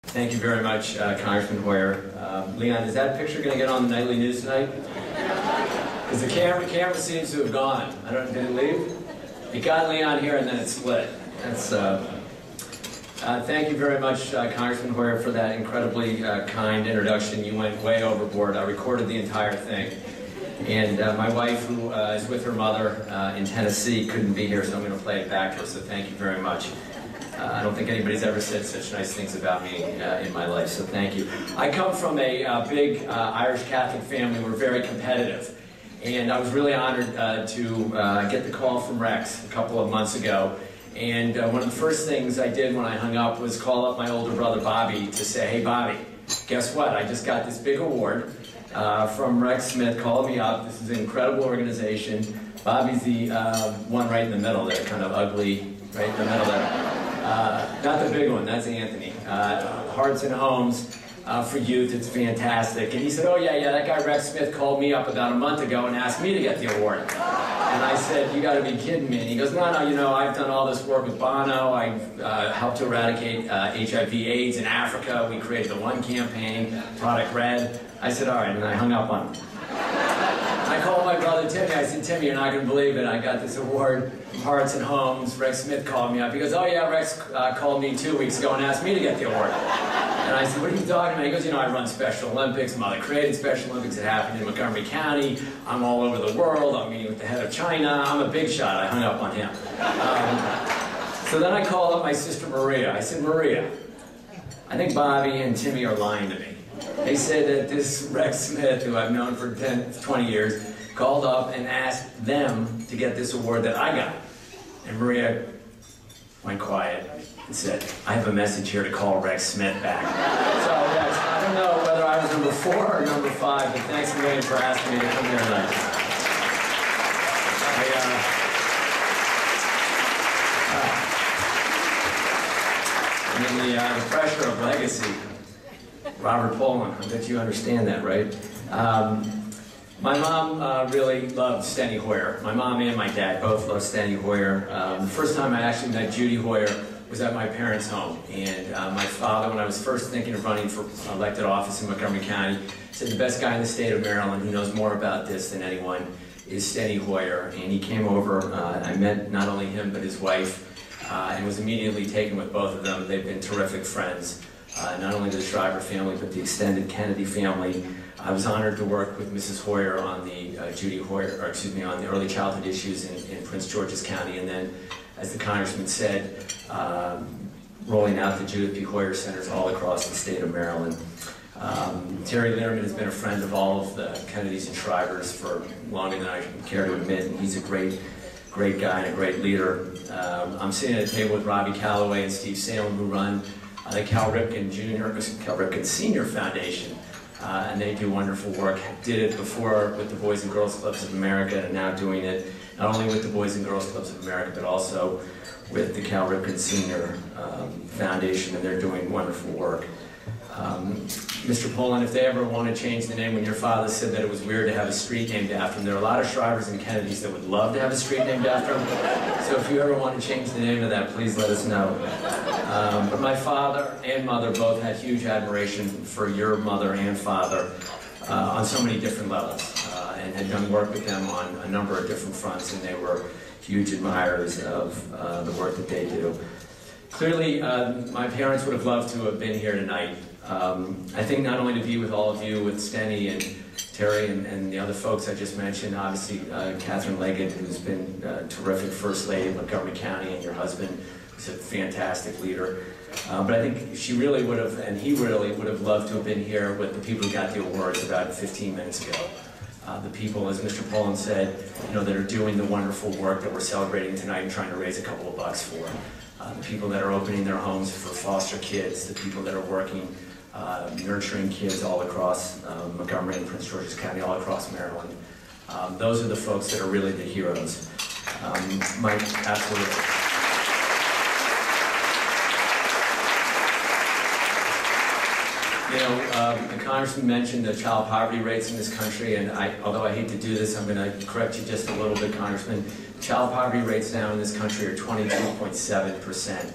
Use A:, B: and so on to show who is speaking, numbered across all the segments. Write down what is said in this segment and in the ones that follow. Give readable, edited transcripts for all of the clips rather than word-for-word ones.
A: Thank you very much, Congressman Hoyer. Leon, is that picture going to get on the nightly news tonight? Because the camera seems to have gone. I don't know, did it leave? It got Leon here and then it split. That's, thank you very much, Congressman Hoyer, for that incredibly kind introduction. You went way overboard. I recorded the entire thing. And my wife, who is with her mother in Tennessee, couldn't be here, so I'm going to play it back to her, so thank you very much. I don't think anybody's ever said such nice things about me in my life, so thank you. I come from a big Irish Catholic family. We're very competitive. And I was really honored to get the call from Rex a couple of months ago. And one of the first things I did when I hung up was call up my older brother Bobby to say, hey Bobby, guess what? I just got this big award from Rex Smith. Called me up. This is an incredible organization. Bobby's the one right in the middle there, kind of ugly, right in the middle there. Not the big one, that's Anthony. Hearts and Homes for Youth, it's fantastic. And he said, oh yeah, that guy Rex Smith called me up about a month ago and asked me to get the award. And I said, you gotta be kidding me. And he goes, no, you know, I've done all this work with Bono. I've helped to eradicate HIV/AIDS in Africa. We created the One campaign, Product Red. I said, all right, and I hung up on him. I called my brother Timmy. I said, Timmy, you're not going to believe it. I got this award from Hearts and Homes. Rex Smith called me up. He goes, oh yeah, Rex called me 2 weeks ago and asked me to get the award. And I said, what are you talking about? He goes, you know, I run Special Olympics. Mother created Special Olympics. It happened in Montgomery County. I'm all over the world. I'm meeting with the head of China. I'm a big shot. I hung up on him. So then I called up my sister Maria. I said, Maria, I think Bobby and Timmy are lying to me. They said that this Rex Smith, who I've known for 20 years, called up and asked them to get this award that I got. And Maria went quiet and said, I have a message here to call Rex Smith back. So yes, I don't know whether I was number 4 or number 5, but thanks a million for asking me to come here tonight. The pressure of legacy. Robert Poland, I bet you understand that, right? My mom really loved Steny Hoyer. My mom and my dad both loved Steny Hoyer. The first time I actually met Judy Hoyer was at my parents' home. And my father, when I was first thinking of running for elected office in Montgomery County, said the best guy in the state of Maryland who knows more about this than anyone is Steny Hoyer. And he came over, I met not only him but his wife, and was immediately taken with both of them. They've been terrific friends. Not only the Shriver family, but the extended Kennedy family. I was honored to work with Mrs. Hoyer on the on the early childhood issues in Prince George's County, and then, as the Congressman said, rolling out the Judith P. Hoyer Centers all across the state of Maryland. Terry Lehrman has been a friend of all of the Kennedys and Shrivers for longer than I care to admit, and he's a great guy and a great leader. I'm sitting at a table with Robbie Calloway and Steve Salem, who run the Cal Ripken Senior Foundation, and they do wonderful work. Did it before with the Boys and Girls Clubs of America, and now doing it not only with the Boys and Girls Clubs of America, but also with the Cal Ripken Senior Foundation, and they're doing wonderful work. Mr. Poland, if they ever want to change the name, when your father said that it was weird to have a street named after him, there are a lot of Shrivers and Kennedys that would love to have a street named after him. So if you ever want to change the name of that, please let us know. But my father and mother both had huge admiration for your mother and father on so many different levels, and had done work with them on a number of different fronts, and they were huge admirers of the work that they do. Clearly, my parents would have loved to have been here tonight. I think not only to be with all of you, with Steny and Terry and the other folks I just mentioned, obviously Catherine Leggett, who's been terrific First Lady of Montgomery County, and your husband, who's a fantastic leader. But I think she really would have, and he really would have loved to have been here with the people who got the awards about 15 minutes ago. The people, as Mr. Poland said, you know, that are doing the wonderful work that we're celebrating tonight and trying to raise a couple of bucks for. The people that are opening their homes for foster kids, the people that are working, nurturing kids all across Montgomery and Prince George's County, all across Maryland. Those are the folks that are really the heroes. Mike, absolutely. You know, the Congressman mentioned the child poverty rates in this country, and although I hate to do this, I'm going to correct you just a little bit, Congressman. Child poverty rates now in this country are 22.7%.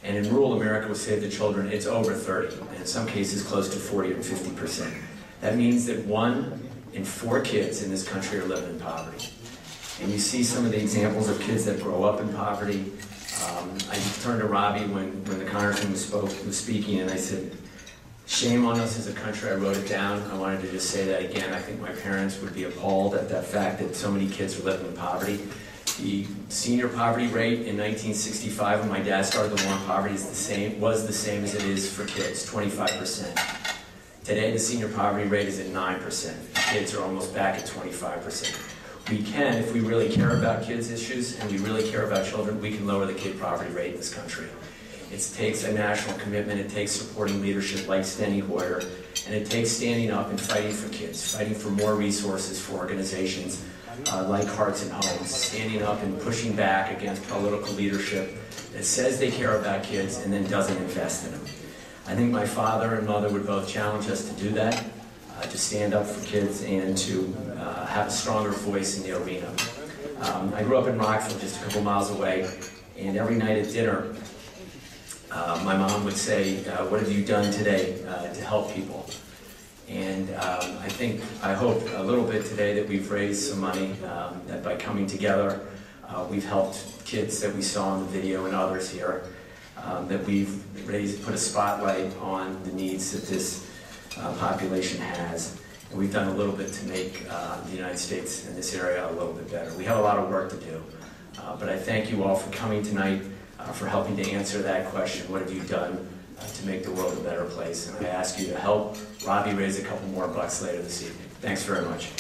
A: And in rural America with Save the Children, it's over 30, and in some cases close to 40 or 50%. That means that 1 in 4 kids in this country are living in poverty. And you see some of the examples of kids that grow up in poverty. I turned to Robbie when the congressman was speaking, and I said, shame on us as a country. I wrote it down. I wanted to just say that again. I think my parents would be appalled at that fact that so many kids are living in poverty. The senior poverty rate in 1965, when my dad started the war on poverty, was the same as it is for kids, 25%. Today, the senior poverty rate is at 9%. Kids are almost back at 25%. We can, if we really care about kids' issues and we really care about children, we can lower the kid poverty rate in this country. It takes a national commitment, it takes supporting leadership like Steny Hoyer, and it takes standing up and fighting for kids, fighting for more resources for organizations like Hearts and Homes, standing up and pushing back against political leadership that says they care about kids and then doesn't invest in them. I think my father and mother would both challenge us to do that, to stand up for kids and to have a stronger voice in the arena. I grew up in Rockville, just a couple miles away, and every night at dinner, my mom would say, what have you done today to help people? And I hope a little bit today that we've raised some money, that by coming together, we've helped kids that we saw in the video and others here, that we've put a spotlight on the needs that this population has. And we've done a little bit to make the United States in this area a little bit better. We have a lot of work to do, but I thank you all for coming tonight, for helping to answer that question, what have you done to make the world a better place? And I ask you to help Robbie raise a couple more bucks later this evening. Thanks very much.